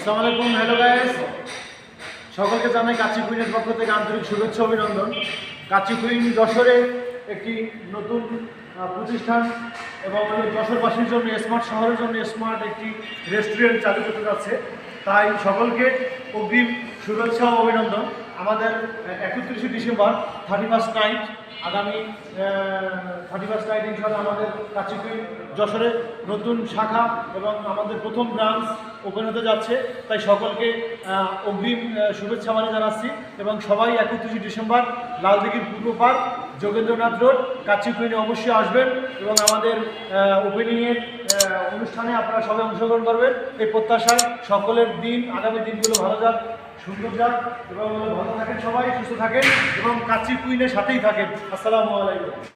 আসসালামু আলাইকুম, hello guys. সকলকে জানাই কাচি কুইনের পক্ষ থেকে আন্তরিক শুভেচ্ছা অভিনন্দন। কাচি কুইন যশোরে একটি নতুন প্রতিষ্ঠান এবং যশোরবাসীর জন্য স্মার্ট শহরের জন্য স্মার্ট একটি রেস্টুরেন্ট চালু করতে যাচ্ছে। তাই সকলকে অগ্রিম শুভেচ্ছা ও অভিনন্দন। আমাদের 31শে ডিসেম্বর 31st নাইট, আগামী 31st নাইট ইনশাআল্লাহ আমাদের কাচি কুইন যশোরে নতুন শাখা এবং আমাদের প্রথম ব্রাঞ্চ ওপেন হতে যাচ্ছে। তাই সকলকে অগ্রিম শুভেচ্ছা জানাচ্ছি এবং সবাই 31শে ডিসেম্বর লালদিঘির পূর্ব পার্ক, যোগেন্দ্রনাথ রোড, কাচি কুইনে অবশ্যই আসবেন এবং আমাদের ওপেনিংয়ের অনুষ্ঠানে আপনারা সবাই অংশগ্রহণ করবেন। এই প্রত্যাশায় সকলের দিন, আগামী দিনগুলো ভালো যাক, সুন্দর যাক এবং ভালো থাকেন, সবাই সুস্থ থাকেন এবং কাচি কুইনের সাথেই থাকেন। আসসালামু আলাইকুম।